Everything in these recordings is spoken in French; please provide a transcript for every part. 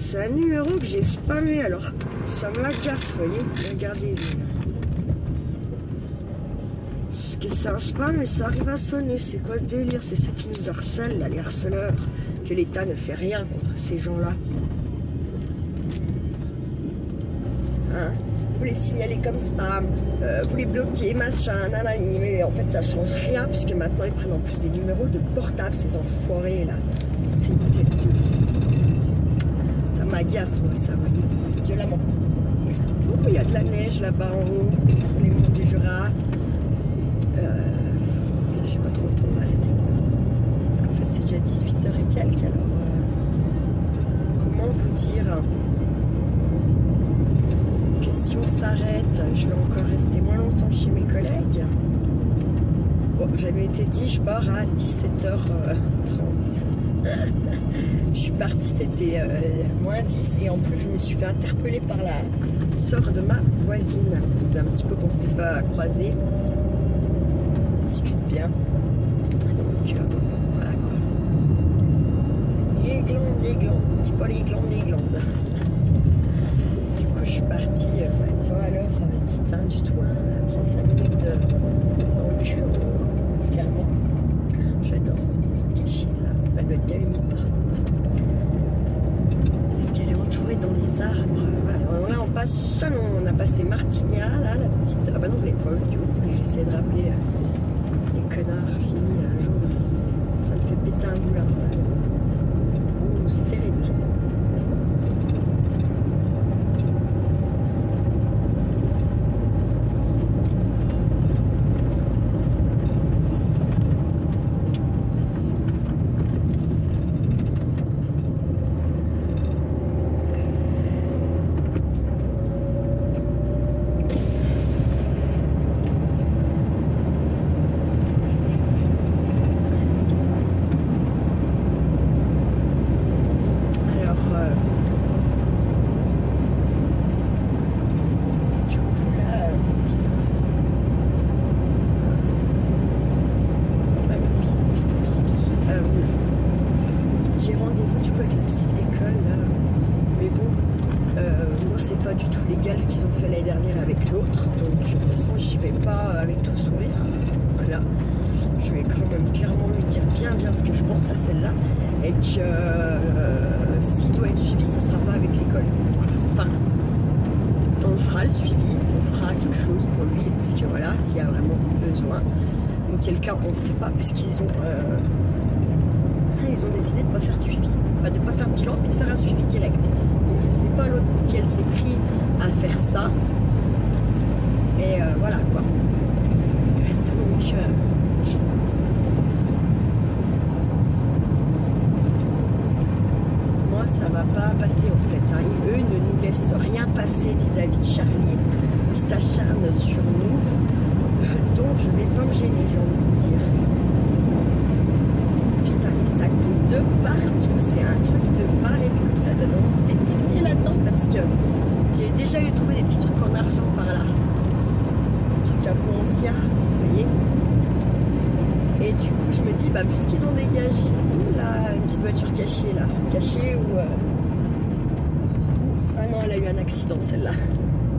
C'est un numéro que j'ai spammé, alors ça m'agace, vous voyez. Regardez. C'est un spam, mais ça arrive à sonner. C'est quoi ce délire? C'est ceux qui nous harcèlent, là, les harceleurs. Que l'État ne fait rien contre ces gens-là. Hein? Vous les signalez comme spam, vous les bloquez, machin, nanani, mais en fait ça change rien puisque maintenant ils prennent en plus des numéros de portable, ces enfoirés là. C'est une tête de fou. Ça m'agace moi ça, vous voyez, violemment. Oh, il y a de la neige là-bas en haut, sur les monts du Jura. Ça j'ai pas trop le temps de m'arrêter. Parce qu'en fait c'est déjà 18h et quelques, alors comment vous dire hein, que si on s'arrête, je vais encore rester moins longtemps chez mes collègues. Bon, j'avais été dit, je pars à 17h30. Je suis partie, c'était moins 10 et en plus je me suis fait interpeller par la sœur de ma voisine. C'est un petit peu qu'on s'était pas croisés. Si tu te bien. Donc voilà quoi. Les glandes, dis pas les glandes. Je suis partie, pas à l'heure dite hein, du tout, hein, à 35 minutes dans le cul, clairement. J'adore cette maison cachée là. Elle doit être bien humide par contre. Parce qu'elle est entourée dans les arbres. Voilà, là on passe, on a passé Martigna, là, la petite. Ah bah non, les pauvres, du coup, j'essaie de rappeler les connards finis un jour. Ça me fait péter un boulard. Oh, c'est terrible. Bien ce que je pense à celle-là et que s'il doit être suivi, ça ne sera pas avec l'école. Enfin, on fera le suivi, on fera quelque chose pour lui parce que voilà, s'il y a vraiment besoin. Donc quelqu'un, on ne sait pas puisqu'ils ont décidé de ne pas faire de suivi, enfin, de ne pas faire de bilan puis de faire un suivi direct. Donc je ne sais pas l'autre pour qui elle s'est pris à faire ça. Et voilà quoi. Donc ça va pas passer en fait. Hein. Eux ne nous laissent rien passer vis-à-vis de Charlie. Ils s'acharnent sur nous. Donc je vais pas me gêner, j'ai envie de vous dire. Putain, mais ça coule de partout. C'est un truc de barré, mais comme ça donne envie de détecter là-dedans parce que j'ai déjà eu trouvé des petits trucs en argent par là. Des trucs un peu anciens, vous voyez. Et du coup, je me dis, bah, puisqu'ils ont dégagé là, une petite voiture cachée là, cachée ou. Ah non, elle a eu un accident celle-là.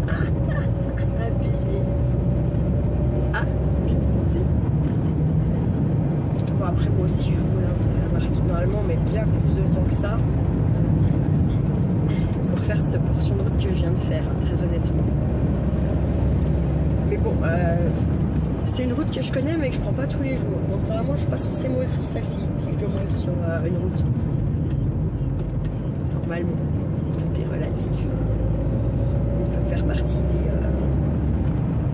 Abusé. Abusé. Bon, après, moi aussi, je joue là, vous avez remarqué normalement, mais bien plus de temps que ça. Pour faire cette portion de route que je viens de faire, hein, très honnêtement. Mais bon, c'est une route que je connais mais que je prends pas tous les jours. Donc normalement je suis pas censée mourir sur celle-ci, si je dois mourir sur une route. Normalement, tout est relatif. On peut faire partie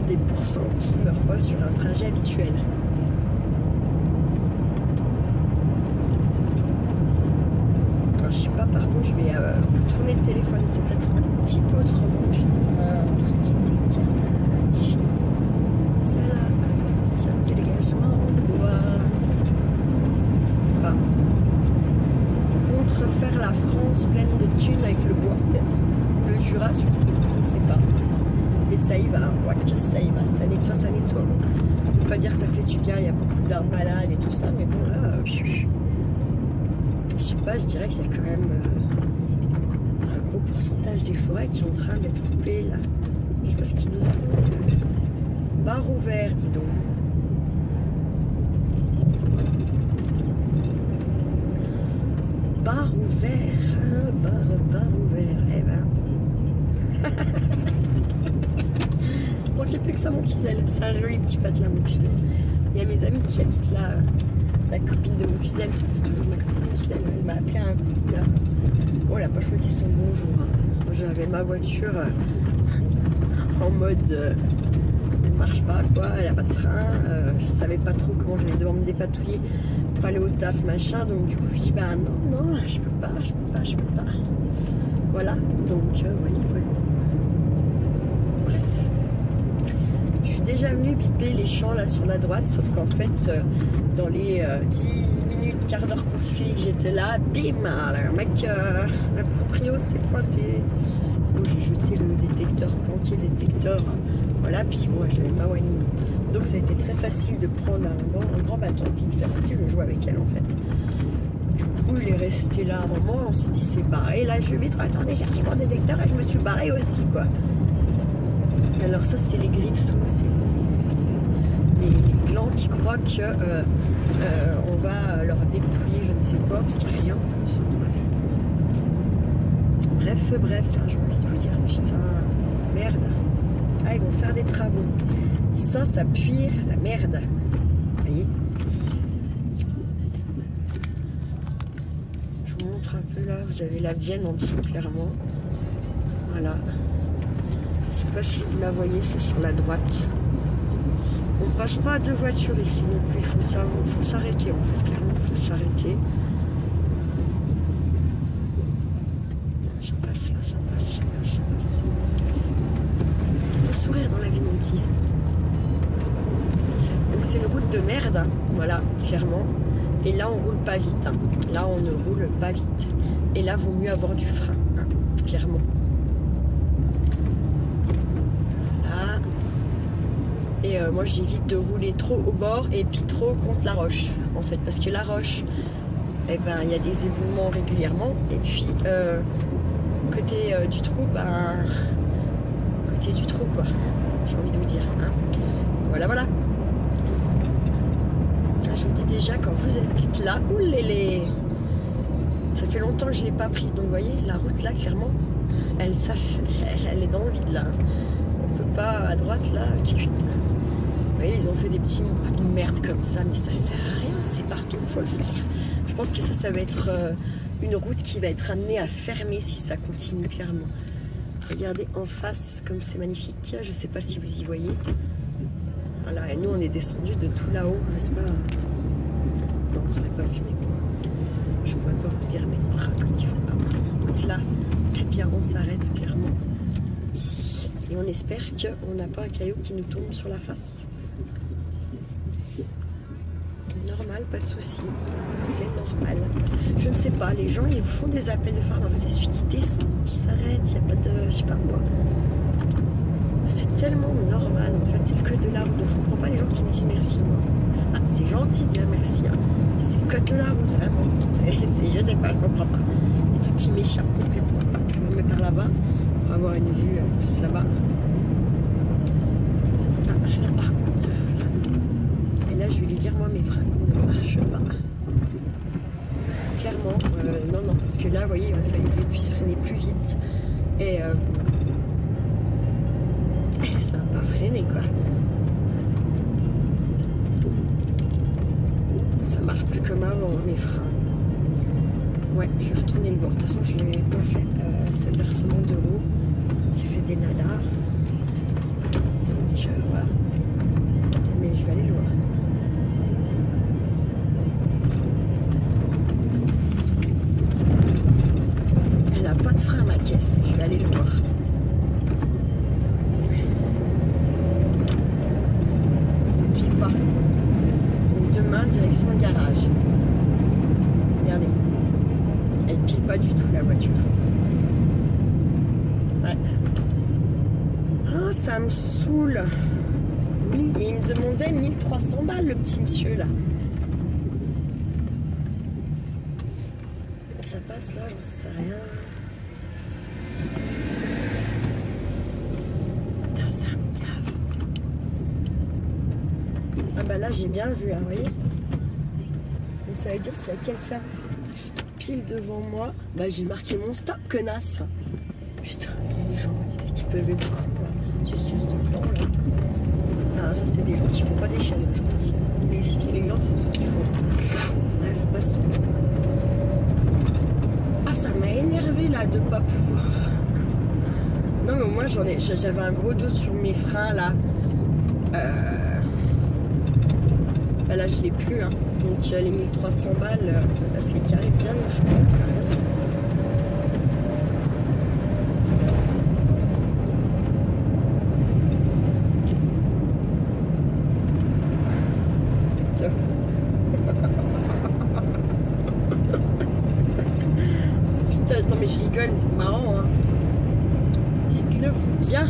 des pourcents qui ne meurent pas sur un trajet habituel. Alors, je sais pas, par contre je vais vous tourner le téléphone peut-être un petit peu autrement. Putain, tout ce qui dégage. C'est là. Du dégagement de bois. Enfin, contre faire la France pleine de thunes avec le bois, peut-être. Le Jura surtout, je ne sais pas. Et ça y va, ouais, ça y va, ça nettoie, ça nettoie. On ne peut pas dire que ça fait du bien, il y a beaucoup d'arbres malades et tout ça, mais bon là, je sais pas, je dirais qu'il y a quand même pourcentage des forêts qui est en train d'être coupé là. Je sais pas ce qu'ils nous font. Barre ouvert, dis donc. Bar ouvert, hein, bar ouvert, eh ben. Bon, j'ai plus que ça, mon Cluzel. C'est un joli petit patelin, mon Cluzel. Il y a mes amis qui habitent là, la copine de mon Cluzel, c'est toujours ma copine de mon Cluzel, elle m'a appelé un coup là. Bon, elle n'a pas choisi son bonjour. Hein. J'avais ma voiture en mode elle marche pas, quoi, elle a pas de frein. Je savais pas trop comment j'allais devoir me dépatouiller pour aller au taf, machin. Donc, du coup, je dis bah non, je peux pas. Voilà, donc voilà. Bref. Je suis déjà venue piper les champs là sur la droite, sauf qu'en fait, dans les 10 minutes, quart d'heure qu'on suit que j'étais là, bim, le mec, le proprio s'est pointé. Donc j'ai jeté le détecteur, plantier détecteur, voilà, puis moi j'avais ma Wanning. Donc ça a été très facile de prendre un grand bâton puis de faire style le jouer avec elle en fait. Du coup il est resté là un moment, ensuite il s'est barré. Là je vais vite attendez chercher mon détecteur et je me suis barré aussi quoi. Alors ça c'est les grippes sous, c'est les glands qui croient que on va leur dépouiller je ne sais quoi parce qu'il n'y a rien. Bref, hein, j'ai envie de vous dire, putain, merde. Ah, ils vont faire des travaux. Ça pue la merde. Vous voyez? Je vous montre un peu là, vous avez la Vienne en dessous, clairement. Voilà. Je sais pas si vous la voyez, c'est sur la droite. On passe pas à deux voitures ici non plus, il faut s'arrêter en fait, clairement, il faut s'arrêter. Ça passe. Il faut sourire dans la vie, mon petit. Donc c'est une route de merde, hein. Voilà, clairement. Et là, on roule pas vite. Hein. Là, on ne roule pas vite. Et là, vaut mieux avoir du frein, hein, clairement. Voilà. Et moi, j'évite de rouler trop au bord et puis trop contre la roche, en fait. Parce que la roche, eh ben, il y a des éboulements régulièrement. Et puis... côté du trou, côté du trou quoi, j'ai envie de vous dire. Hein. Voilà. Je vous dis déjà quand vous êtes là, oulélé, ça fait longtemps que je ne l'ai pas pris. Donc vous voyez, la route là, clairement, elle est dans le vide là. On peut pas à droite là. Vous voyez, ils ont fait des petits bouts de merde comme ça, mais ça sert à rien, c'est partout, il faut le faire. Je pense que ça va être une route qui va être amenée à fermer si ça continue clairement. Regardez en face comme c'est magnifique, je sais pas si vous y voyez. Voilà, et nous on est descendu de tout là-haut, je sais pas. Non, je n'aurais pas vu, mais bon. Je pourrais pas vous y remettre comme il faut. Donc là, eh bien on s'arrête clairement ici. Et on espère qu'on n'a pas un caillou qui nous tombe sur la face. Normal, pas de souci, c'est normal. Je ne sais pas, les gens ils vous font des appels de phare dans vos essuie-guider qui s'arrêtent, il n'y a pas de, je sais pas moi. C'est tellement normal en fait, c'est le code de la route, donc je comprends pas les gens qui me disent merci. Ah, c'est gentil de dire merci, hein. C'est le code de la route, vraiment. Je sais pas, je comprends pas. Les trucs qui m'échappent complètement. Je vais me mettre par là-bas pour avoir une vue plus là-bas. Ah, là par contre, et là je vais lui dire moi mes freins ne marchent pas. Clairement, non, parce que là, vous voyez, il a fallu que je puisse freiner plus vite. Et ça n'a pas freiné, quoi. Ça marche plus comme avant, mes freins. Ouais, je vais retourner le voir. De toute façon, je n'ai pas fait ce versement d'euros. J'ai fait des nadas. Donc, voilà. Mais je vais aller le voir. Pas de frein à ma caisse, je vais aller le voir. Ne pile pas. Donc demain, direction le garage. Regardez. Elle pile pas du tout la voiture. Ouais. Ah, ça me saoule. Et il me demandait 1300 balles le petit monsieur là. Ça passe là, j'en sais rien. j'ai bien vu, hein, vous voyez. Mais ça veut dire s'il y a quelqu'un qui pile devant moi, bah j'ai marqué mon stop, connasse. Putain, les gens, est-ce qu'ils peuvent être beaucoup, tu sais, ce plan là. Ah, ça c'est des gens qui font pas des chaînes, je vous dis. Les fils, les glands, c'est tout ce qu'ils font. Bref, passons. Ah, ça m'a énervé là de pas pouvoir. Non mais moi j'avais un gros doute sur mes freins là. Bah là je l'ai plus hein. Donc les 1300 balles, elle se les carrer bien je pense quand même. Putain, non mais je rigole, c'est marrant hein. Dites-le vous bien.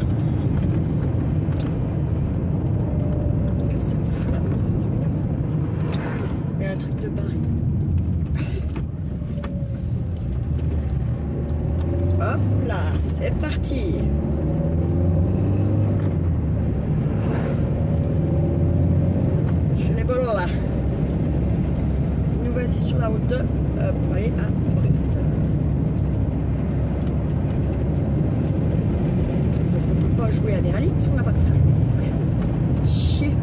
Ça me fout la mort. Il y a un truc de barré. Hop là, c'est parti. Je l'ai bon là. Nous voici sur la route pour aller à Tourette. Jouer à Verali parce qu'on n'a pas de frein. Chier.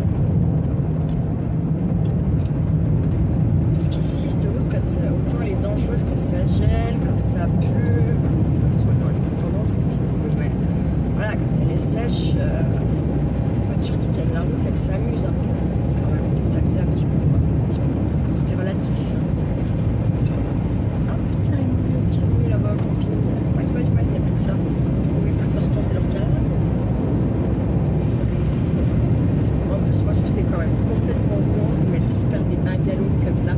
Parce qu'ici, cette route, autant elle est dangereuse quand ça gèle, quand ça pleut. Soit quand elle est tout dangereuse aussi. Mais voilà, quand elle est sèche, les voitures qui tiennent la route, elles s'amusent un peu. Quand même, on peut s'amuser un petit peu. Tout est relatif. Ah putain, ils ont mis là-bas au camping. Ouais, il n'y a plus que ça. Ils ne peuvent plus leur tenter leur carrière. Moi je trouve que c'est quand même complètement con de se faire des bungalows comme ça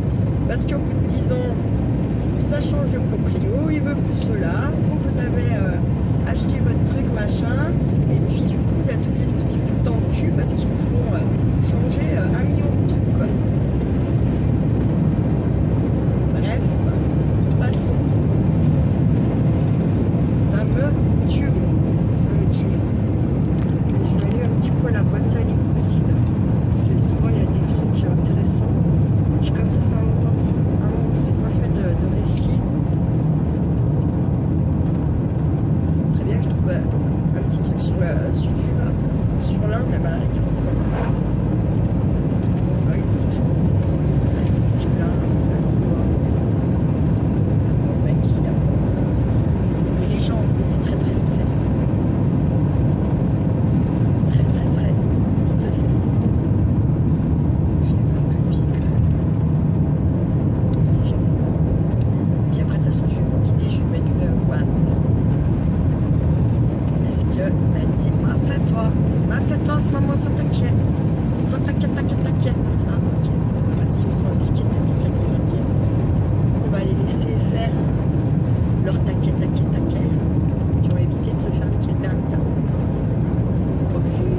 parce qu'au bout de 10 ans ça change de proprio, il veut plus cela, vous avez acheté votre truc machin et puis du coup vous êtes obligé de vous y foutre dans le cul parce qu'ils vous font changer 1 million de trucs quoi. Bref, passons. Ça me tue, ça me tue. Je vais aller un petit peu à la boîte à livres aussi là. Souvent il y a des trucs intéressants. Puis comme ça fait longtemps que je n'ai pas fait de récit, ce serait bien que je trouve un petit truc sur l'Inde, même à la rigueur. Ah oui, franchement intéressant. Parce que là, le mec il a les gens, mais c'est très très vite fait. Très vite fait. Fais-toi en ce moment sans t'inquiète. Sans t'inquiète. Ah ok. Si ils sont impliqués, t'inquiète. On va les laisser faire leur t'inquiète. Qui ont évité de se faire niquer le permis.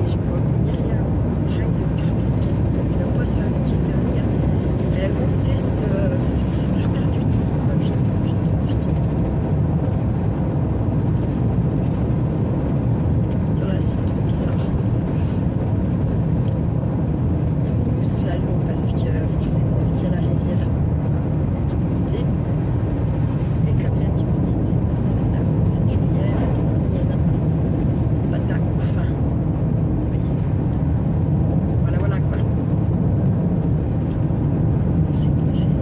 J'ai pas ni rien. Rien de perdre du temps. En fait, c'est même pas se faire niquer le permis. Réellement, c'est se faire perdre du temps. Du temps. Là, c'est trop bizarre. Parce que forcément, il y a la rivière, il y a l'humidité. Et comme il y a de l'humidité, ça va être la mousse séculière, il y en a pas d'ac ou faim. Voilà quoi.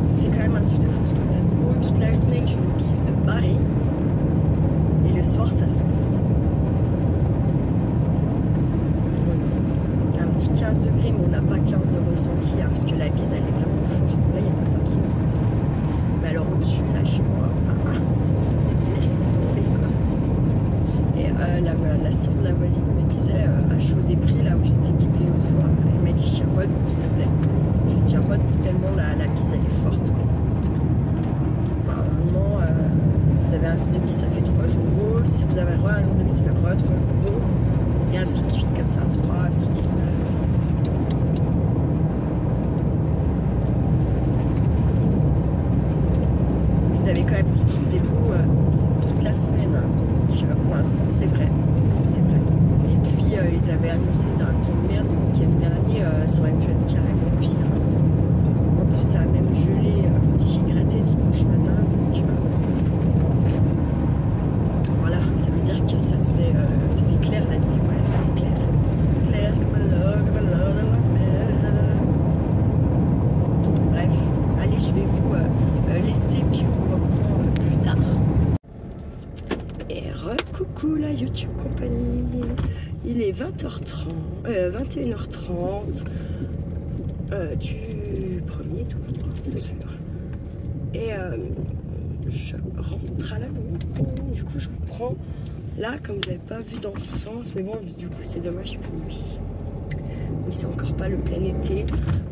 C'est quand même un truc de fou parce qu'on a beau toute la journée que je me pisse de barrer. Et le soir, ça s'ouvre. Un petit 15 degrés, mais on n'a pas 15 de ressenti hein, parce que la bise elle est vraiment forte. Là il n'y a pas trop. Mais alors au-dessus, là chez moi, laisse tomber quoi. Et la sœur de la voisine me disait à Chaud-des-Prés, là où j'étais pipée l'autre fois, elle m'a dit tiens pas debout s'il te plaît. Je tiens pas debout tellement la bise elle est forte. Quoi. Enfin, normalement, vous avez un jour de bise, ça fait 3 jours beau. Si vous avez un jour de bise, ça fait 3 jours beau. Et ainsi de suite, comme ça, 3, 6, 9. Vous avez quand même dit qu'il faisait beau toute la semaine, hein, donc pour l'instant c'est vrai. Et puis ils avaient annoncé un temps de merde le week-end dernier, ça aurait pu être carrément pire. En plus, ça a même gelé. Je vous dis, j'ai gratté dimanche matin. Donc, voilà, ça veut dire que ça faisait. C'était clair la nuit. Ouais, clair. Clair comme l'eau de la mer. Bref, allez, je vais vous laisser, puis je vous reprends plus tard. Et coucou la YouTube compagnie. Il est 21h30 du 1er août, bien sûr. Et je rentre à la maison. Du coup, je vous prends là, comme vous n'avez pas vu dans ce sens. Mais bon, du coup, c'est dommage, il fait nuit. Mais c'est encore pas le plein été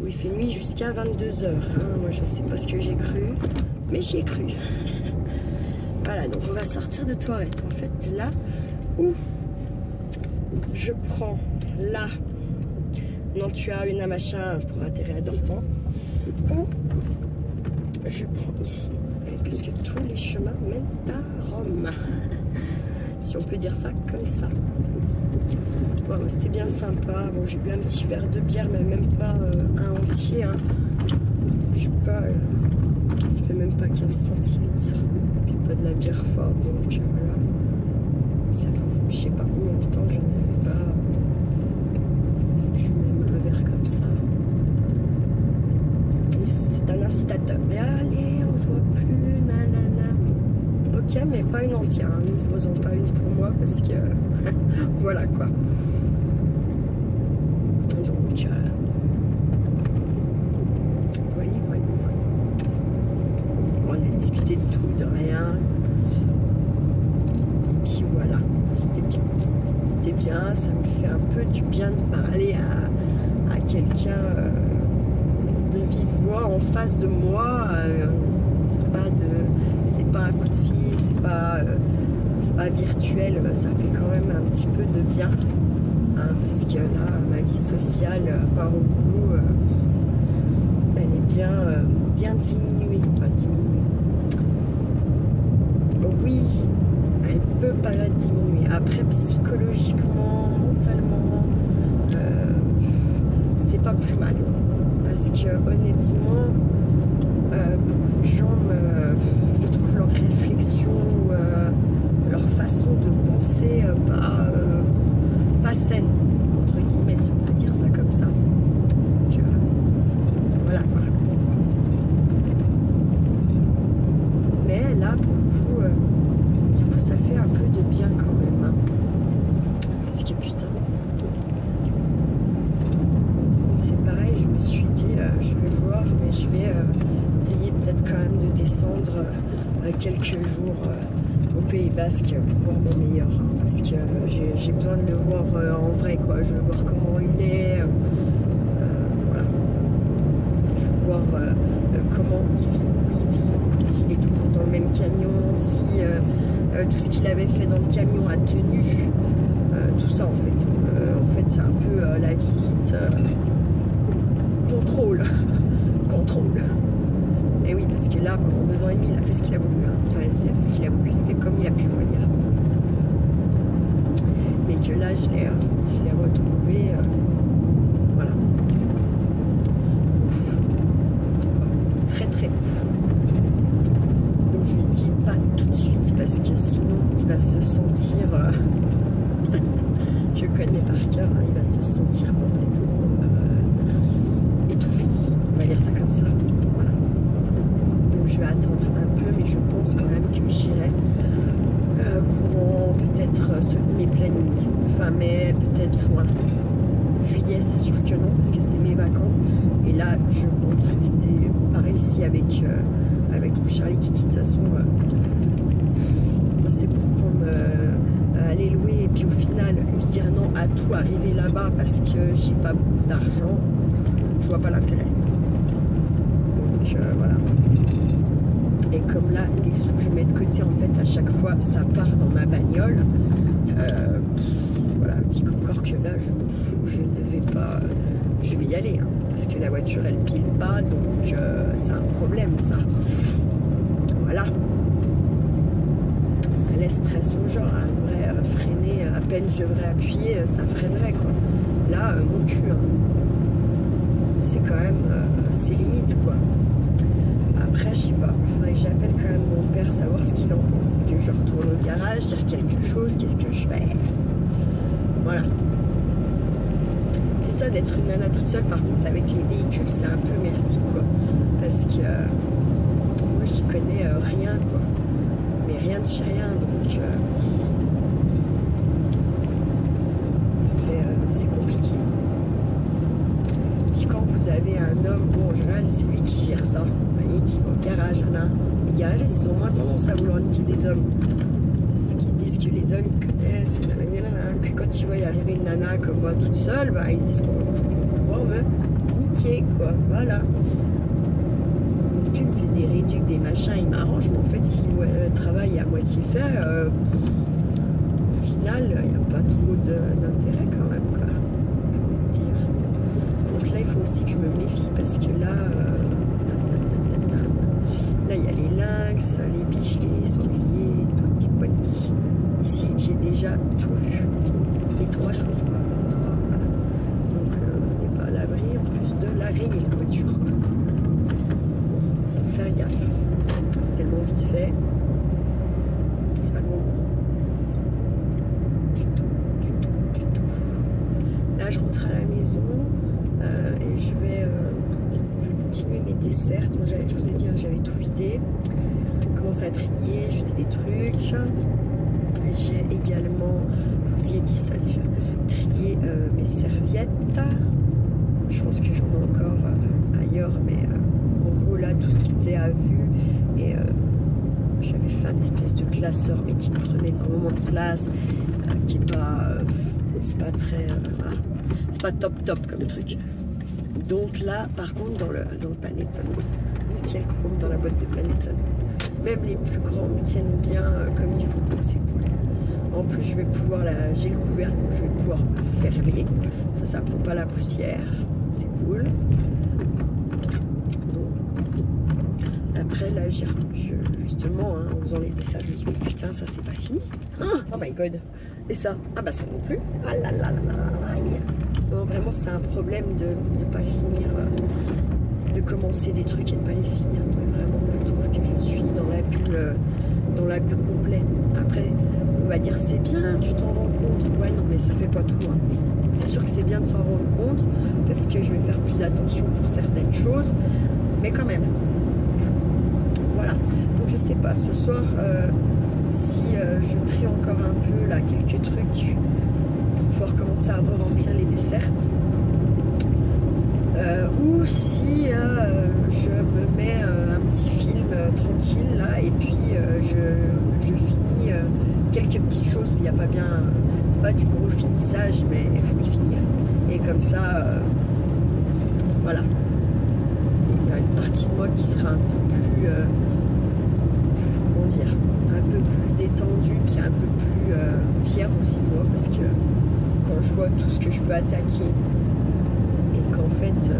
où il fait nuit jusqu'à 22h. Hein. Moi, je ne sais pas ce que j'ai cru, mais j'y ai cru. Voilà, donc on va sortir de Toirette. En fait, là où je prends là, non, tu as une machin pour atterrir à Dortan, ou je prends ici, parce que tous les chemins mènent à Rome. Si on peut dire ça comme ça. Bon, c'était bien sympa. Bon, j'ai bu un petit verre de bière, mais même pas un entier. Hein. Je sais pas, ça fait même pas 15 centilitres. Puis pas de la bière forte, donc voilà. Ça fait, je sais pas combien de temps que je n'avais pas bu même un verre comme ça. C'est un incitateur. Mais allez, on se voit plus, nanana. Ok, mais pas une entière. Hein. Ne faisons pas une pour moi parce que voilà quoi. Donc voilà. On a discuté de tout, de rien. Et puis voilà, c'était bien. C'était bien, ça me fait un peu du bien de parler à quelqu'un de vive voix en face de moi. C'est pas un coup de fil, c'est pas virtuel, ça fait quand même un petit peu de bien. Hein, parce que là, ma vie sociale, par au boulot, elle est bien diminuée. Enfin, diminuée. Oui, elle peut paraître diminuée. Après, psychologiquement, mentalement, c'est pas plus mal. Parce que honnêtement, beaucoup de gens, je trouve leur réflexion, leur façon de penser pas saine, entre guillemets, si on peut dire ça comme ça. Donc, voilà quoi. Mais là, pour le coup, du coup, ça fait un peu de bien quand même. Hein. Parce que putain, c'est pareil, je me suis dit, je vais voir, mais je vais essayer peut-être quand même de descendre quelques jours au Pays Basque pour voir mon meilleur. Hein, parce que j'ai besoin de le voir en vrai, quoi. Je veux voir comment il est. Voilà. Je veux voir comment il vit, s'il est toujours dans le même camion, si tout ce qu'il avait fait dans le camion a tenu. Tout ça, en fait. En fait, c'est un peu la visite contrôle. Contrôle. Et oui, parce que là, pendant 2 ans et demi, il a fait ce qu'il a voulu. Hein. Enfin, il a fait ce qu'il a voulu, il a fait comme il a pu, on va dire. Mais que là, je l'ai retrouvé. Voilà. Ouf. Très, très ouf. Donc, je lui dis pas tout de suite, parce que sinon, il va se sentir... je connais par cœur, hein, il va se sentir complètement étouffé. On va dire ça comme ça. Voilà. Donc je vais attendre un peu, mais je pense quand même que j'irai courant peut-être mes plannings. Fin mai, peut-être juin. Juillet, c'est sûr que non, parce que c'est mes vacances. Et là, je compte rester par ici avec mon Charlie qui, de toute façon, c'est pour prendre... aller louer et puis au final lui dire non à tout, arriver là-bas parce que j'ai pas beaucoup d'argent, je vois pas l'intérêt. Donc voilà. Et comme là les sous que je mets de côté, en fait à chaque fois ça part dans ma bagnole, voilà, puis encore que là je m'en fous, je ne vais pas, je vais y aller hein, parce que la voiture elle pile pas, donc c'est un problème ça. Voilà. Ça laisse très son genre, hein. freiner, à peine je devrais appuyer, ça freinerait quoi. Là, mon cul, hein. C'est quand même, c'est limite quoi. Après, je sais pas, il faudrait que j'appelle quand même mon père, savoir ce qu'il en pense. Est-ce que je retourne au garage, dire quelque chose, qu'est-ce que je fais? Voilà. C'est ça d'être une nana toute seule, par contre, avec les véhicules, c'est un peu merdique quoi. Parce que moi, j'y connais rien quoi. Mais rien de chez rien, donc c'est compliqué. Puis quand vous avez un homme, bon en général c'est lui qui gère ça, vous voyez, qui va au garage, les garages ils ont moins tendance à vouloir niquer des hommes. Parce qu'ils se disent que les hommes ils connaissent, que quand ils voient arriver une nana comme moi toute seule, bah, ils se disent qu'on va pouvoir me niquer quoi, voilà. Donc tu me fais des réducs, des machins, il m'arrange, mais en fait si le travail est à moitié fait, au final il n'y a pas trop d'intérêt quand même quoi. Donc là, il faut aussi que je me méfie parce que là, là il y a les lynx, les biches, les sangliers, tutti quanti. Ici, j'ai déjà tout vu. Les trois choses, quoi. Les trois, voilà. Donc, on n'est pas à l'abri en plus de la rayer la voiture. Faut faire gaffe. C'est tellement vite fait. C'est pas le moment. Du tout. Là, je rentre à la maison. Et je vais continuer mes desserts. Moi, je vous ai dit, hein, j'avais tout vidé. Commence à trier, jeter des trucs. J'ai également, je vous ai dit ça déjà, trié mes serviettes. Je pense que j'en ai encore ailleurs, mais en gros là, tout ce qui était à vue. Et j'avais fait un espèce de classeur, mais qui prenait énormément de place, qui est pas, c'est pas très, voilà. C'est pas top comme truc. Donc là, par contre, dans le Panettone, nickel chrome dans la boîte de Panettone. Même les plus grands tiennent bien comme il faut, c'est cool. En plus, je vais pouvoir, j'ai le couvercle, je vais pouvoir fermer. Ça prend pas la poussière, c'est cool. Donc, après, là, justement, hein, en faisant les dessins, je me dis, mais putain, ça c'est pas fini. Oh my god. Et ça, ah bah ça non plus. Ah là là là là. Non, vraiment, c'est un problème de ne pas finir, de commencer des trucs et de ne pas les finir. Mais vraiment, je trouve que je suis dans la bulle complète. Après, on va dire c'est bien, tu t'en rends compte. Ouais, non, mais ça fait pas tout. Hein. C'est sûr que c'est bien de s'en rendre compte parce que je vais faire plus attention pour certaines choses, mais quand même. Voilà. Donc, je sais pas, ce soir, si je trie encore un peu là quelques trucs pour pouvoir commencer à remplir les desserts, ou si je me mets un petit film tranquille là et puis je finis quelques petites choses où il n'y a pas bien, c'est pas du gros finissage mais il faut y finir et comme ça voilà, il y a une partie de moi qui sera un peu plus comment dire, un peu plus détendue puis un peu plus fière aussi de moi parce que quand je vois tout ce que je peux attaquer et qu'en fait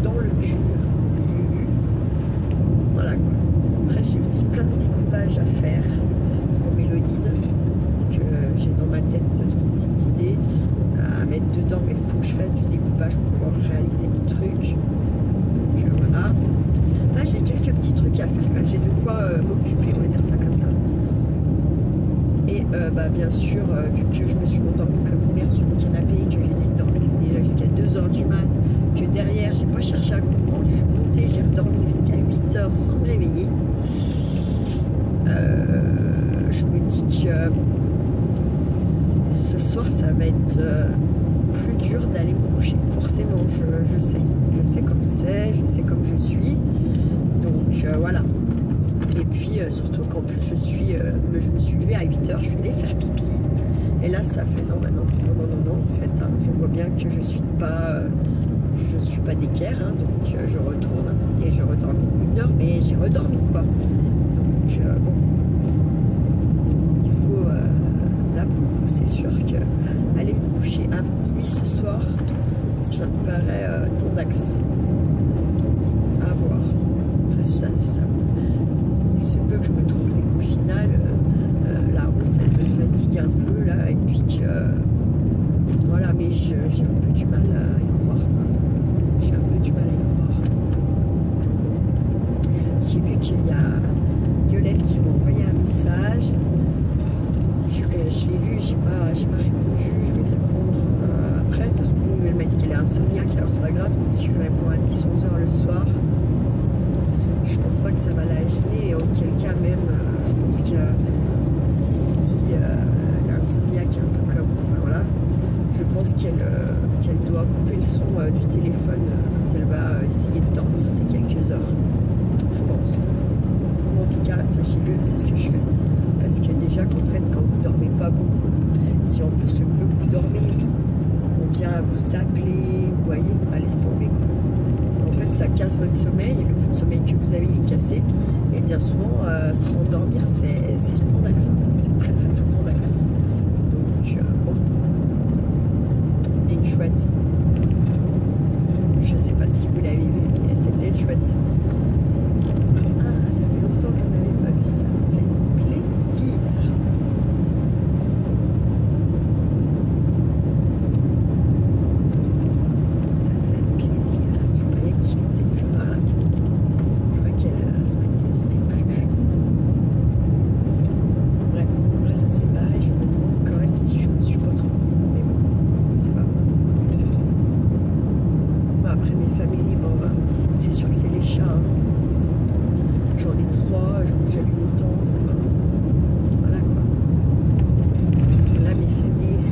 dans le cul, voilà quoi. Après j'ai aussi plein de découpages à faire pour Mélodide que j'ai dans ma tête de trop petites idées à mettre dedans, mais il faut que je fasse du découpage pour pouvoir réaliser mes trucs. Donc voilà. Là j'ai quelques petits trucs à faire, j'ai de quoi m'occuper, on va dire ça comme ça. Et bah, bien sûr, vu que je me suis endormie comme une merde sur mon canapé, que j'étais dormie déjà jusqu'à 2 h du mat, que derrière j'ai pas cherché à comprendre, je suis montée, j'ai redormi jusqu'à 8 h sans me réveiller. Je me dis que ce soir ça va être plus dur d'aller me coucher. Forcément, je sais comme c'est, je sais comme je suis. Donc voilà. Et puis surtout qu'en plus je me suis levée à 8 h, je suis allée faire pipi. Et là ça fait non en fait hein, je vois bien que je suis pas d'équerre hein, donc je retourne et je redormis 1 heure mais j'ai redormi quoi. Donc bon, il faut là pour le coup c'est sûr que aller me coucher avant minuit ce soir ça me paraît tendax à voir. Après ça il se peut que je me trouve et qu'au final la route elle me fatigue un peu là, et puis que voilà, mais j'ai un peu du mal à y croire ça. J'ai un peu du mal à y croire. J'ai vu qu'il y a Violette qui m'a envoyé un message. Je l'ai lu, j'ai pas répondu, je vais répondre après. De toute façon, elle m'a dit qu'elle est insomniaque, alors c'est pas grave, même si je réponds à 10-11 heures le soir. Je pense pas que ça va la gêner, et auquel cas même, je pense que si l'insomniaque est un peu comme moi, enfin voilà, je pense qu'elle doit couper le son du téléphone quand elle va essayer de dormir ces quelques heures. Je pense. Ou en tout cas, sachez-le, c'est ce que je fais. Parce que déjà qu'en fait, quand vous dormez pas beaucoup, si en plus le peu que vous dormez, on vient vous appeler, vous voyez, laisse tomber quoi. En fait, ça casse votre sommeil, et le peu de sommeil que vous avez, il est cassé. Et bien souvent, se rendormir, c'est tendax. C'est très très très tendax. Donc, bon. C'était une chouette. Je sais pas si vous l'avez vu, mais c'était une chouette. Ah, ça fait longtemps que je n'avais pas vu ça. Ça fait plaisir. Ça fait plaisir. Je croyais qu'il était plus par là. Je crois qu'elle se manifestait plus. Bref, après ça c'est pareil. Je me demande quand même si je me suis pas trompée. Mais bon, c'est pas. Bon, après mes familles, bon, bah, c'est sûr que c'est les chats. Hein. J'en ai 3, j'en ai jamais eu autant. Voilà quoi. Là, mes familles,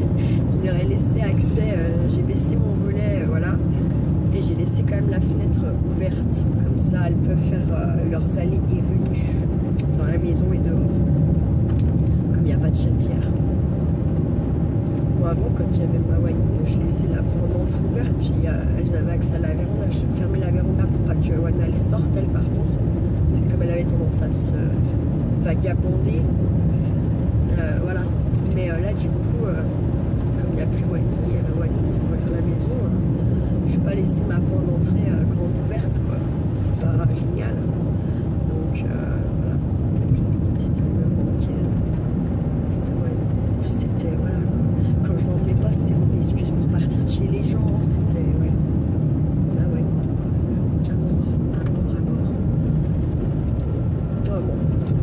il leur ai laissé accès. J'ai baissé mon volet, voilà. Et j'ai laissé quand même la fenêtre ouverte. Comme ça, elles peuvent faire leurs allées et venues dans la maison et dehors. Comme il n'y a pas de chatière. Moi, avant, quand il y avait ma Wani, je laissais la porte ouverte. Puis elles avaient accès à la véranda. Je fermais la véranda pour pas que Wana elle sorte, elle, par contre. C'est comme elle avait tendance à se vagabonder. Voilà. Mais là, du coup, comme il n'y a plus Wani pour ouvrir la maison, je ne vais pas laisser ma porte d'entrée grande ouverte, quoi. C'est pas génial. Donc, voilà. C'était le même week-end. C'était, voilà, quoi. Quand je n'emmenais pas, c'était mon excuse pour partir de chez les gens. C'était, ouais. Bah, Wani, donc, à mort.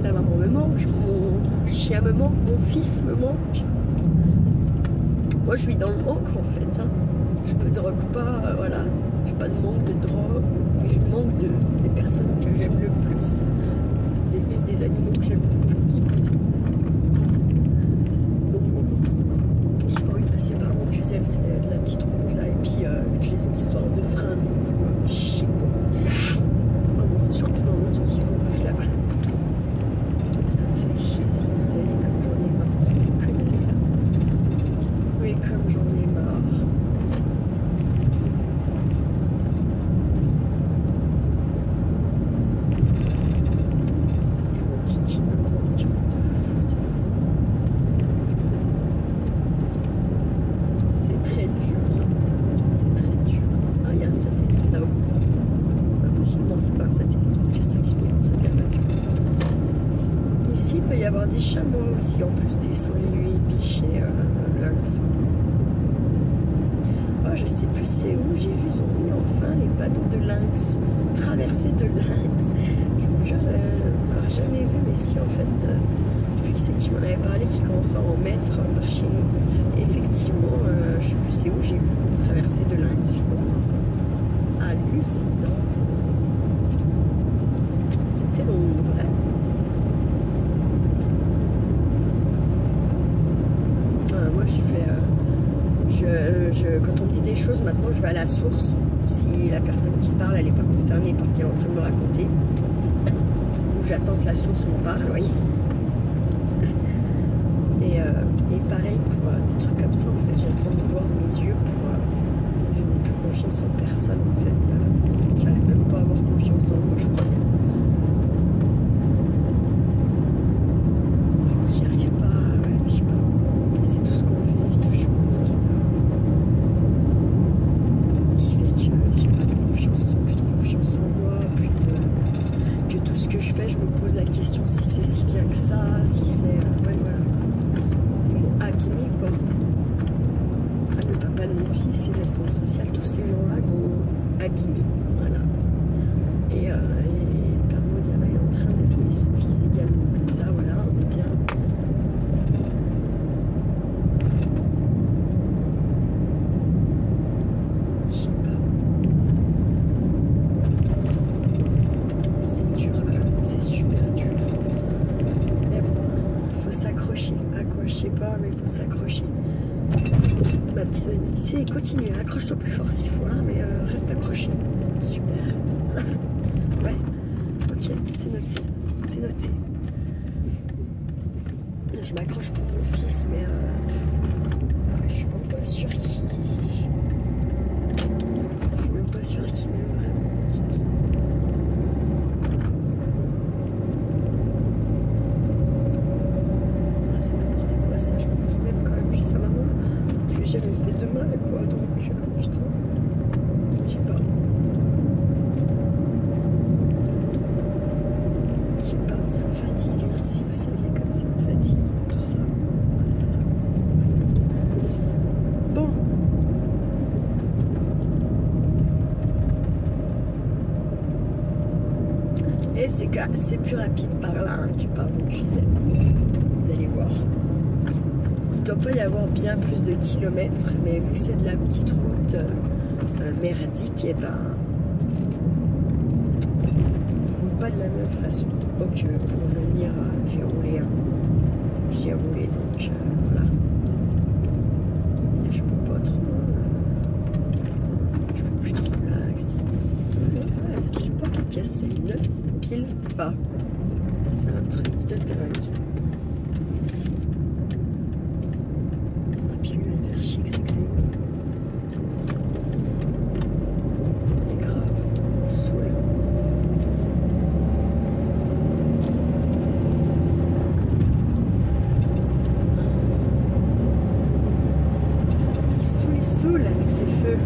La maman me manque, mon chien me manque, mon fils me manque. Moi je suis dans le manque en fait. Hein. Je me drogue pas, voilà. J'ai pas de manque de drogue, mais je manque des personnes que j'aime le plus. Des animaux que j'aime le plus. Donc j'ai pas envie de passer par mon Cluzel, c'est de la petite route là. Et puis j'ai cette histoire de frein du chic quoi. Ah bon, c'est surtout dans l'autre sens qu'il faut que je la prenne. Ça me fait chier si vous savez comme j'en ai marre de ces conneries là. Oui, comme j'en ai marre. Et mon kiki me manque de fou. C'est très dur. C'est très dur. Ah, il y a un satellite là-haut. Non, c'est pas un satellite parce que ça clignote, ça vient là. Ici, il peut y avoir des chamois aussi, en plus des sangliers, biches et lynx. Oh, je sais plus c'est où, j'ai vu, ils ont mis enfin les panneaux de lynx, traversée de lynx. Je vous jure, encore jamais vu, mais si en fait, je sais plus qui c'est qui m'en avait parlé, qui commence à en mettre par chez nous. Et effectivement, je sais plus c'est où, j'ai vu traversée de lynx. Je vois hallucinant. C'était donc vrai. Moi je fais quand on me dit des choses maintenant je vais à la source si la personne qui parle elle n'est pas concernée parce qu'elle est en train de me raconter ou j'attends que la source m'en parle, oui. Et pareil pour des trucs comme ça en fait, j'attends de voir mes yeux pour je n'ai plus confiance en personne en fait, j'arrive même pas à avoir confiance en moi je crois bien. J'y arrive pas, ouais, je sais pas. C'est tout ce qu'on me fait vivre, je pense, qui fait que j'ai pas de confiance, plus de confiance en moi, que tout ce que je fais, je me pose la question si c'est si bien que ça, si c'est... ouais, voilà. l'ascenseur social, tous ces gens-là m'ont abîmé. Voilà. Et le père de mon gamin est en train d'abîmer son fils également. Comme ça, voilà, on est bien. Je sais pas. C'est dur quand même, c'est super dur. Mais bon, faut s'accrocher. À quoi, je sais pas, mais faut s'accrocher. Ma petite Vanille, c'est continuer, accroche-toi plus fort s'il faut, hein, mais reste accroché. Super. Ouais, ok, c'est noté, c'est noté. Je m'accroche pour mon fils, mais je suis même pas sûre qu'il... Je suis même pas sûre qu'il m'aime vraiment, Kiki. Ah, c'est n'importe quoi ça, je pense qu'il m'aime quand même, puis sa maman. Je lui ai jamais fait de mal, quoi, donc putain, je sais pas. Je sais pas, ça me fatigue, hein, si vous saviez comme ça me fatigue, tout ça. Bon. Et c'est plus rapide par là, hein, tu pars dans le tunnel. Vous allez voir. Il ne doit pas y avoir bien plus de kilomètres, mais vu que c'est de la petite route merdique, et ben on roule pas de la même façon. Donc pour venir, j'ai roulé, donc voilà. Et je peux pas trop, je peux plus trop relax. Elle pile pas la caisse, elle ne pile pas. C'est un truc de dingue. Avec ses feux.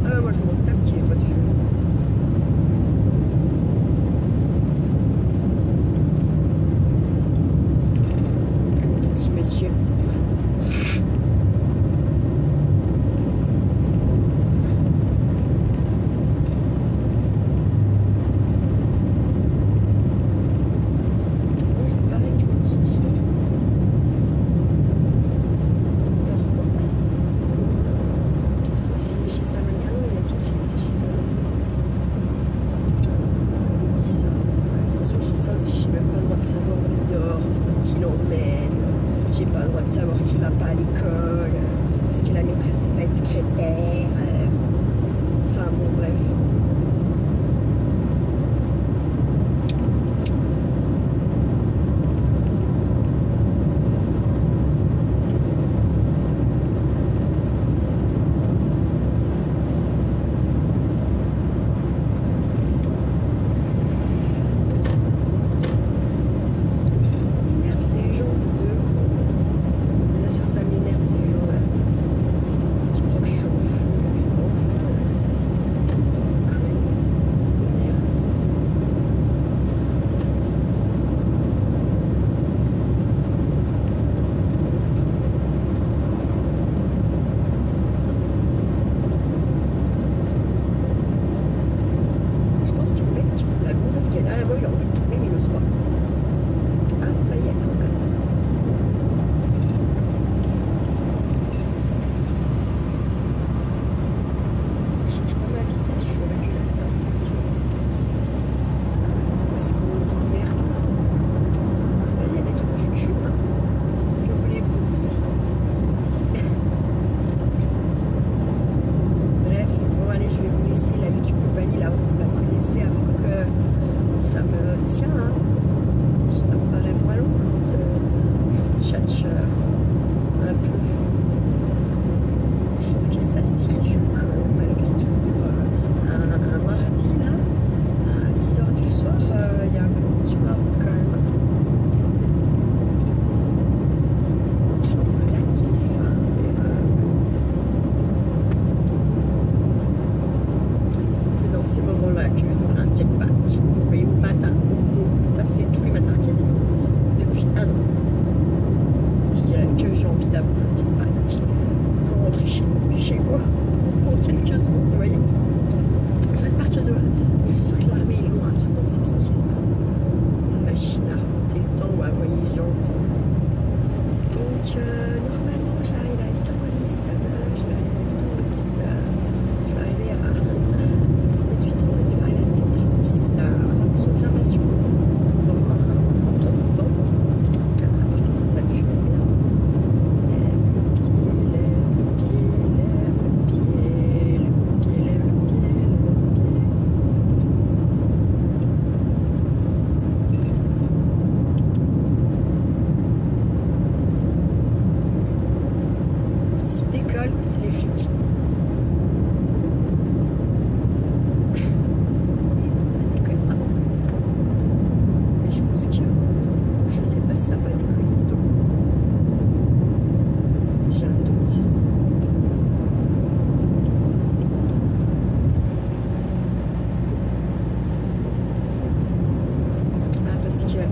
Ah, moi je m'en tape qu'il n'y ait pas de feu. Un petit monsieur. J'ai pas le droit de savoir qui va pas à l'école, parce que la maîtresse n'est pas une secrétaire. Enfin bon, bref.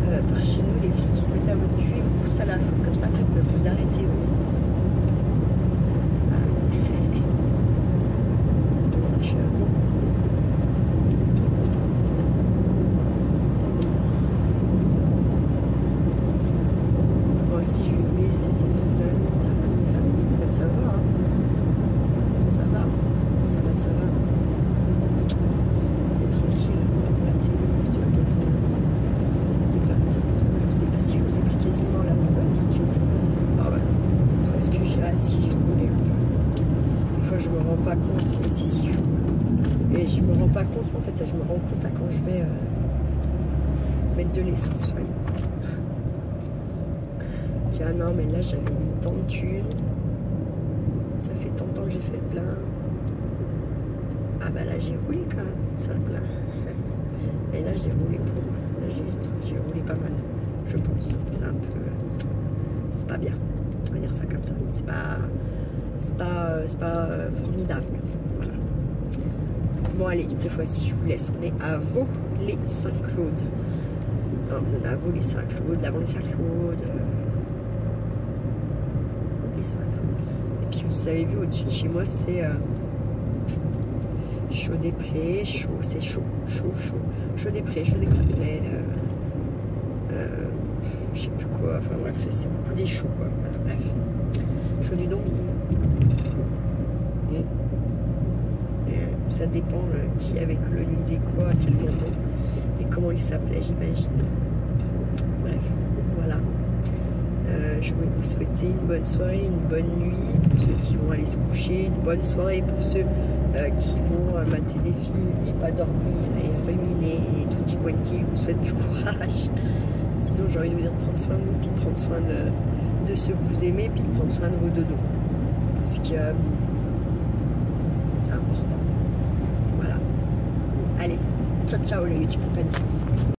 par chez nous, les flics qui se mettent à votre cul, ils vous poussent à la faute comme ça, après ils peuvent vous arrêter, oui. Ah oui. Donc, bon. Moi aussi, je vais vous laisser, ça fait 20 minutes, mais ça va, hein. Ça va, ça va, ça va. C'est tranquille, 21 minutes, bientôt 22. Je sais pas si je vous ai pris quasiment la nouvelle tout de suite. Ah ouais, est-ce que j'ai assis, j'ai roulé un peu. Des fois je me rends pas compte, mais si je roule. Et je me rends pas compte, mais en fait ça je me rends compte à quand je vais mettre de l'essence, voyez. Je dis ah non mais là j'avais mis tant de thunes. Ça fait tant de temps que j'ai fait le plein. Ah bah là j'ai roulé quand même sur le plein. Et là j'ai roulé pour moi. Là j'ai roulé pas mal, je pense. C'est un peu... c'est pas bien. On va dire ça comme ça. C'est pas formidable. Voilà. Bon allez, cette fois-ci je vous laisse. On est à Vaux-les-Saint-Claude. On est à Vaux-les-Saint-Claude, avant les Saint-Claude. Les Saint-Claude. Et puis vous avez vu au-dessus de chez moi c'est... Chaud-des-Prés, chaud, c'est chaud. Chaud-des-Prés, Chaud-des-Prés, je sais plus quoi, enfin bref, c'est beaucoup des chauds quoi, voilà, bref. Chaud-du-Dombes, ça dépend qui avait colonisé quoi, à quel moment, et comment il s'appelait, j'imagine. Bref, voilà. Je vais vous souhaiter une bonne soirée, une bonne nuit pour ceux qui vont aller se coucher, une bonne soirée pour ceux qui vont mater des films et pas dormir et ruminer et tout petit pointier. Je vous souhaite du courage. Sinon, j'ai envie de vous dire de prendre soin de vous, puis de prendre soin de ceux que vous aimez, puis de prendre soin de vos dodos. Parce que c'est important. Voilà. Allez, ciao ciao le YouTube compagnie.